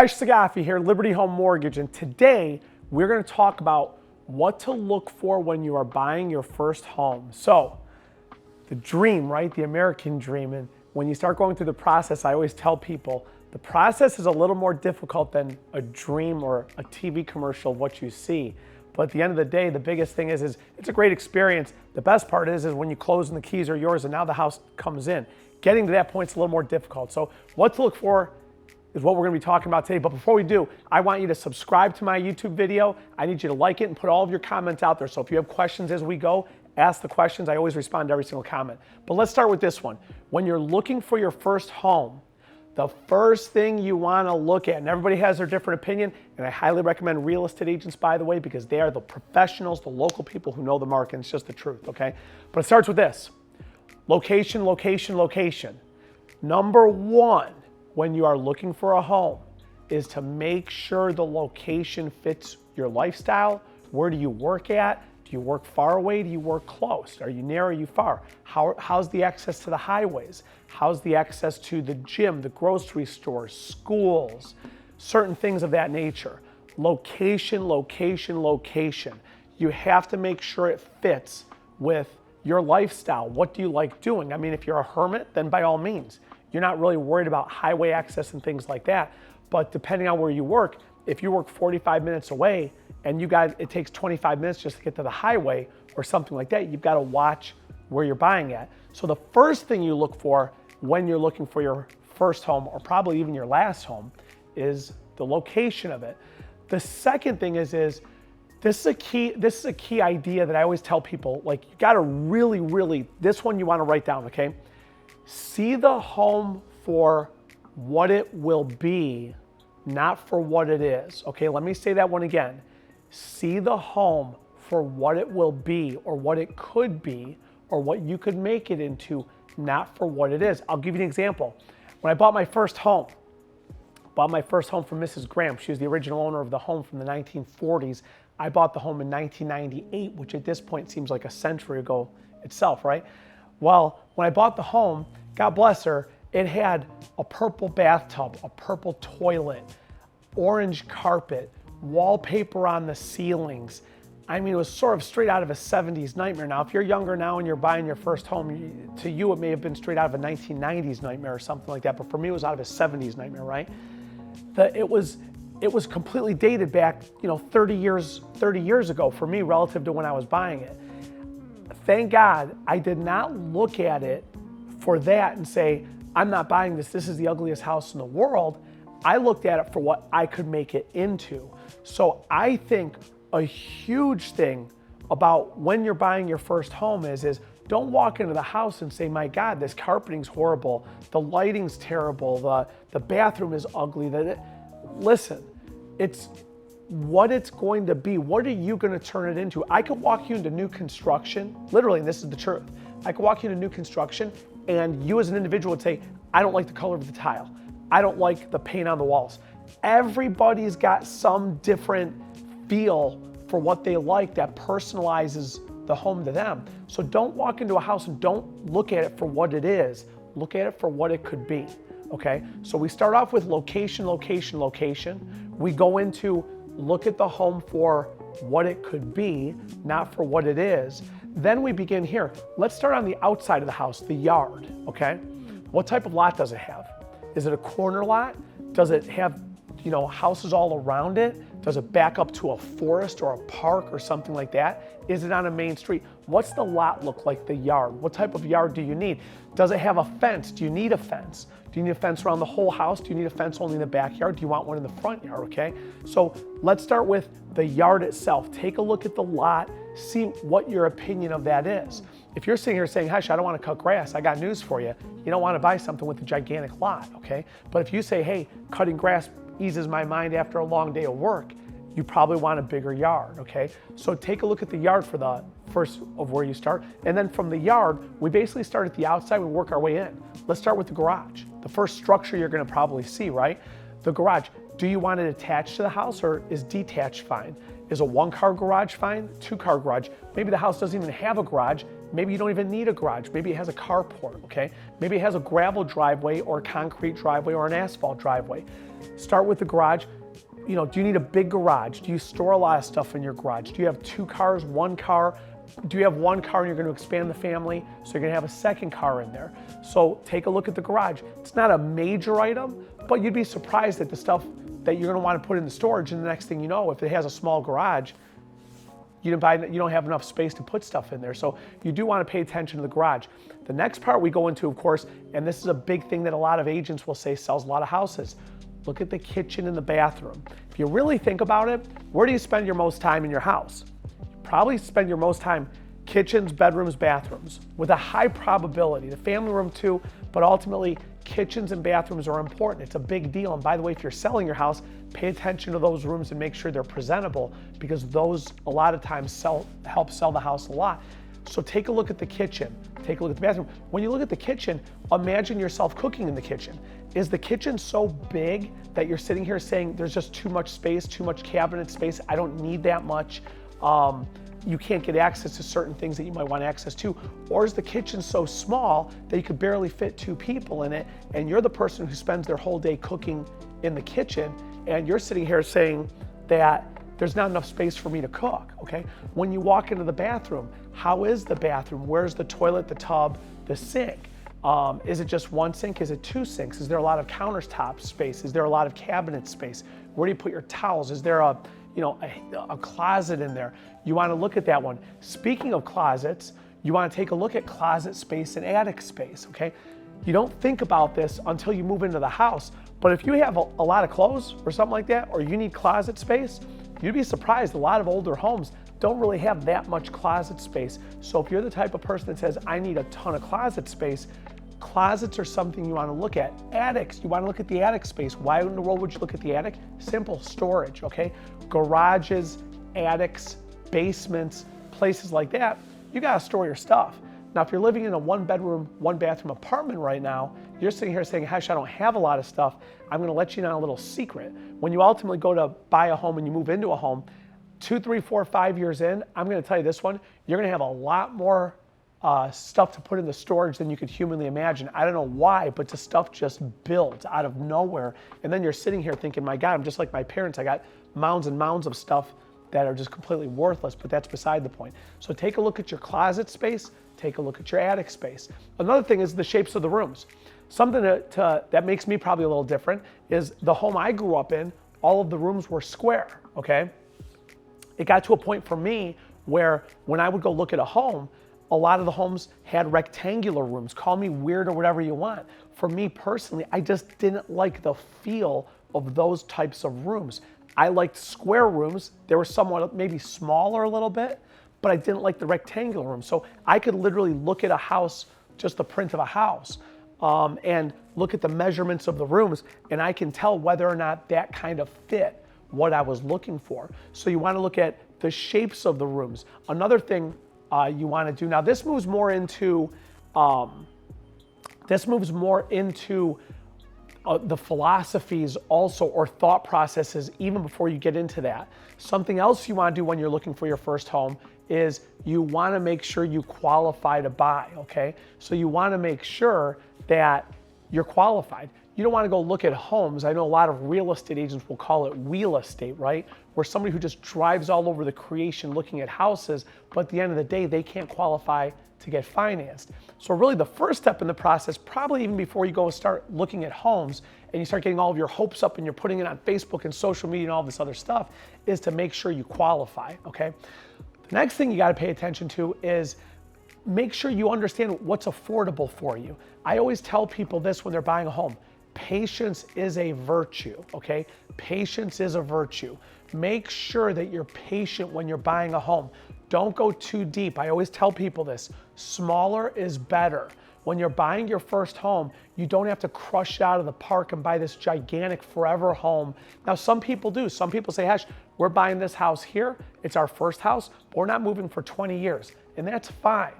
Hesh Sagafi here, Liberty Home Mortgage, and today we're going to talk about what to look for when you are buying your first home. So, the dream, right? The American dream. And when you start going through the process, I always tell people the process is a little more difficult than a dream or a TV commercial of what you see. But at the end of the day, the biggest thing is it's a great experience. The best part is when you close and the keys are yours and now the house comes in. Getting to that point is a little more difficult. So what to look for is what we're going to be talking about today. But before we do, I want you to subscribe to my YouTube video. I need you to like it and put all of your comments out there. So if you have questions as we go, ask the questions. I always respond to every single comment. But let's start with this one. When you're looking for your first home, the first thing you want to look at, and everybody has their different opinion, and I highly recommend real estate agents, by the way, because they are the professionals, the local people who know the market. It's just the truth, okay? But it starts with this. Location, location, location. Number one, when you are looking for a home, is to make sure the location fits your lifestyle. Where do you work at? Do you work far away? Do you work close? Are you near? Are you far? How's the access to the highways? How's the access to the gym, the grocery store, schools, certain things of that nature? Location, location, location. You have to make sure it fits with your lifestyle. What do you like doing? I mean, if you're a hermit, then by all means. You're not really worried about highway access and things like that. But depending on where you work, if you work 45 minutes away and it takes 25 minutes just to get to the highway or something like that, you've got to watch where you're buying at. So the first thing you look for when you're looking for your first home, or probably even your last home, is the location of it. The second thing is this is a key idea that I always tell people, like, you got to really, this one you want to write down, okay? See the home for what it will be, not for what it is. Okay, let me say that one again. See the home for what it will be or what it could be or what you could make it into, not for what it is. I'll give you an example. When I bought my first home from Mrs. Graham. She was the original owner of the home from the 1940s. I bought the home in 1998, which at this point seems like a century ago itself, right? Well, when I bought the home, God bless her, it had a purple bathtub, a purple toilet, orange carpet, wallpaper on the ceilings. I mean, it was sort of straight out of a 70s nightmare. Now, if you're younger now and you're buying your first home, to you it may have been straight out of a 1990s nightmare or something like that, but for me it was out of a 70s nightmare, right? It was completely dated back, 30 years ago for me relative to when I was buying it. Thank God I did not look at it for that and say, I'm not buying this. This is the ugliest house in the world. I looked at it for what I could make it into. So I think a huge thing about when you're buying your first home is don't walk into the house and say, my God, this carpeting's horrible. The lighting's terrible. The bathroom is ugly. Listen, it's what it's going to be. What are you going to turn it into? I could walk you into new construction, literally, and this is the truth. I could walk you into new construction and you as an individual would say, I don't like the color of the tile. I don't like the paint on the walls. Everybody's got some different feel for what they like that personalizes the home to them. So don't walk into a house and don't look at it for what it is. Look at it for what it could be, okay? So we start off with location, location, location. We go into look at the home for what it could be, not for what it is. Then we begin here. Let's start on the outside of the house, the yard, okay? What type of lot does it have? Is it a corner lot? Does it have, houses all around it? Does it back up to a forest or a park or something like that? Is it on a main street? What's the lot look like, the yard? What type of yard do you need? Does it have a fence? Do you need a fence? Do you need a fence around the whole house? Do you need a fence only in the backyard? Do you want one in the front yard, okay? So let's start with the yard itself. Take a look at the lot, see what your opinion of that is. If you're sitting here saying, Hesh, I don't want to cut grass, I got news for you. You don't want to buy something with a gigantic lot, okay? But if you say, hey, cutting grass eases my mind after a long day of work, you probably want a bigger yard, okay? So take a look at the yard for the first of where you start. And then from the yard, we basically start at the outside and work our way in. Let's start with the garage. The first structure you're gonna probably see, right? The garage. Do you want it attached to the house or is detached fine? Is a one-car garage fine? Two-car garage? Maybe the house doesn't even have a garage Maybe you don't even need a garage. Maybe it has a carport, okay? Maybe it has a gravel driveway or a concrete driveway or an asphalt driveway. Start with the garage. You know, do you need a big garage? Do you store a lot of stuff in your garage? Do you have 2 cars, 1 car? Do you have 1 car and you're going to expand the family? So you're going to have a second car in there. So take a look at the garage. It's not a major item, but you'd be surprised at the stuff that you're going to want to put in the storage. And the next thing you know, if it has a small garage, you don't have enough space to put stuff in there. So you do want to pay attention to the garage. The next part we go into, of course, and this is a big thing that a lot of agents will say sells a lot of houses. Look at the kitchen and the bathroom. If you really think about it, where do you spend your most time in your house? You probably spend your most time kitchens, bedrooms, bathrooms, with a high probability. The family room too, but ultimately kitchens and bathrooms are important. It's a big deal. And by the way, if you're selling your house, pay attention to those rooms and make sure they're presentable, because those a lot of times help sell the house a lot. So take a look at the kitchen, take a look at the bathroom. When you look at the kitchen, imagine yourself cooking in the kitchen. Is the kitchen so big that you're sitting here saying there's just too much space, too much cabinet space, I don't need that much, you can't get access to certain things that you might want access to? Or is the kitchen so small that you could barely fit 2 people in it, and you're the person who spends their whole day cooking in the kitchen, and you're sitting here saying that there's not enough space for me to cook, okay? When you walk into the bathroom, how is the bathroom? Where's the toilet, the tub, the sink? Is it just 1 sink? Is it 2 sinks? Is there a lot of countertop space? Is there a lot of cabinet space? Where do you put your towels? Is there a closet in there? You want to look at that one. Speaking of closets, you want to take a look at closet space and attic space, okay? You don't think about this until you move into the house, but if you have a lot of clothes or something like that, or you need closet space, you'd be surprised. A lot of older homes don't really have that much closet space. So if you're the type of person that says, I need a ton of closet space, closets are something you want to look at. Attics, you want to look at the attic space. Why in the world would you look at the attic? Simple, storage, okay? Garages, attics, basements, places like that, you got to store your stuff. Now, if you're living in a 1-bedroom, 1-bathroom apartment right now, you're sitting here saying, Hesh, I don't have a lot of stuff. I'm going to let you in on a little secret. When you ultimately go to buy a home and you move into a home, 2, 3, 4, 5 years in, I'm going to tell you this one, you're going to have a lot more stuff to put in the storage than you could humanly imagine. I don't know why, but the stuff just builds out of nowhere. And then you're sitting here thinking, my God, I'm just like my parents. I got mounds and mounds of stuff that are just completely worthless, but that's beside the point. So take a look at your closet space, take a look at your attic space. Another thing is the shapes of the rooms. Something that makes me probably a little different is the home I grew up in, all of the rooms were square, okay? It got to a point for me where when I would go look at a home, a lot of the homes had rectangular rooms. Call me weird or whatever you want. For me personally, I just didn't like the feel of those types of rooms. I liked square rooms. They were somewhat maybe smaller a little bit, but I didn't like the rectangular rooms. So I could literally look at a house, just the print of a house, and look at the measurements of the rooms, and I can tell whether or not that kind of fit what I was looking for. So you want to look at the shapes of the rooms. Another thing you want to do, now this moves more into the philosophies also, or thought processes, even before you get into that. Something else you want to do when you're looking for your first home is you want to make sure you qualify to buy, okay? So you want to make sure that you're qualified. You don't want to go look at homes. I know a lot of real estate agents will call it wheel estate, right? Where somebody who just drives all over the creation looking at houses, but at the end of the day, they can't qualify to get financed. So really the first step in the process, probably even before you go start looking at homes and you start getting all of your hopes up and you're putting it on Facebook and social media and all this other stuff, is to make sure you qualify, okay? The next thing you got to pay attention to is make sure you understand what's affordable for you. I always tell people this when they're buying a home. Patience is a virtue, okay? Patience is a virtue. Make sure that you're patient when you're buying a home. Don't go too deep. I always tell people this. Smaller is better. When you're buying your first home, you don't have to crush it out of the park and buy this gigantic forever home. Now, some people do. Some people say, Hesh, we're buying this house here. It's our first house, but we're not moving for 20 years. And that's fine.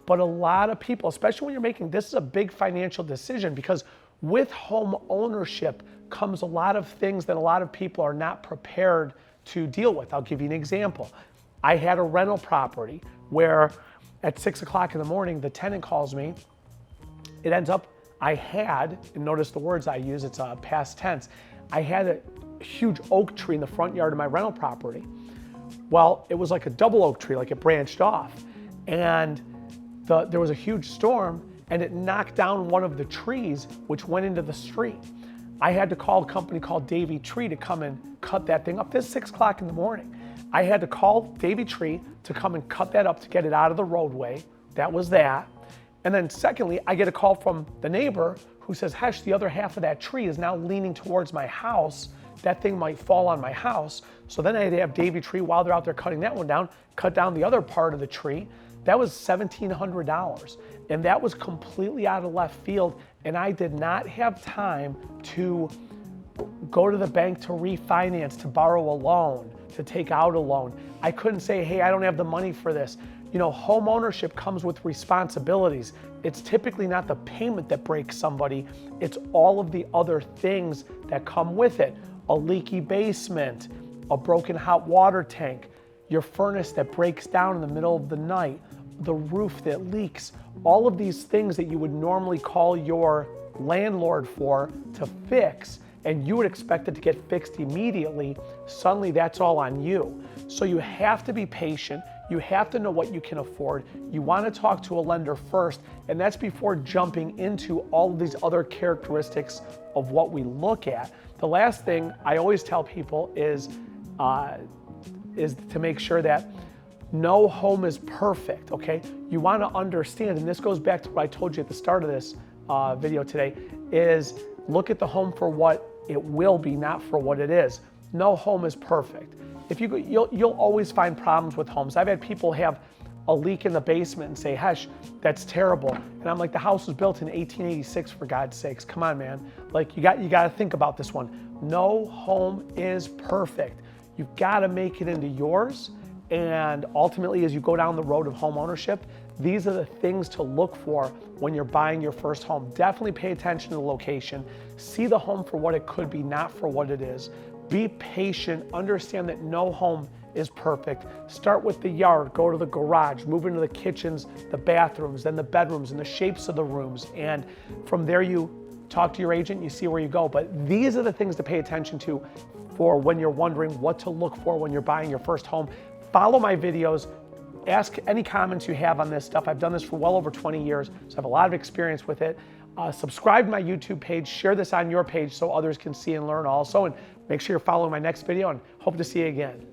But a lot of people, especially when you're making, this is a big financial decision, because with home ownership comes a lot of things that a lot of people are not prepared to deal with. I'll give you an example. I had a rental property where at 6 o'clock in the morning, the tenant calls me. It ends up, and notice the words I use, it's past tense. I had a huge oak tree in the front yard of my rental property. Well, it was like a double oak tree, like it branched off. And there was a huge storm and it knocked down one of the trees, which went into the street. I had to call a company called Davey Tree to come and cut that thing up. This is 6 o'clock in the morning. I had to call Davey Tree to come and cut that up to get it out of the roadway. That was that. And then secondly, I get a call from the neighbor who says, Hesh, the other half of that tree is now leaning towards my house. That thing might fall on my house. So then I had to have Davey Tree, while they're out there cutting that one down, cut down the other part of the tree. That was $1,700. And that was completely out of left field. And I did not have time to go to the bank to refinance, to borrow a loan, to take out a loan. I couldn't say, hey, I don't have the money for this. You know, home ownership comes with responsibilities. It's typically not the payment that breaks somebody. It's all of the other things that come with it. A leaky basement, a broken hot water tank, your furnace that breaks down in the middle of the night, the roof that leaks, all of these things that you would normally call your landlord for to fix, and you would expect it to get fixed immediately, suddenly that's all on you. So you have to be patient. You have to know what you can afford. You want to talk to a lender first, and that's before jumping into all of these other characteristics of what we look at. The last thing I always tell people is to make sure that no home is perfect, okay? You want to understand, and this goes back to what I told you at the start of this video today, is look at the home for what it will be, not for what it is. No home is perfect. If you'll always find problems with homes. I've had people have a leak in the basement and say, Hesh, that's terrible. And I'm like, the house was built in 1886, for God's sakes. Come on, man. Like, you got to think about this one. No home is perfect. You've got to make it into yours. And ultimately, as you go down the road of home ownership, these are the things to look for when you're buying your first home. Definitely pay attention to the location. See the home for what it could be, not for what it is. Be patient. Understand that no home is perfect. Start with the yard, go to the garage, move into the kitchens, the bathrooms, then the bedrooms, and the shapes of the rooms. And from there, you talk to your agent, you see where you go. But these are the things to pay attention to for when you're wondering what to look for when you're buying your first home. Follow my videos. Ask any comments you have on this stuff. I've done this for well over 20 years, so I have a lot of experience with it. Subscribe to my YouTube page. Share this on your page so others can see and learn also. And make sure you're following my next video, and hope to see you again.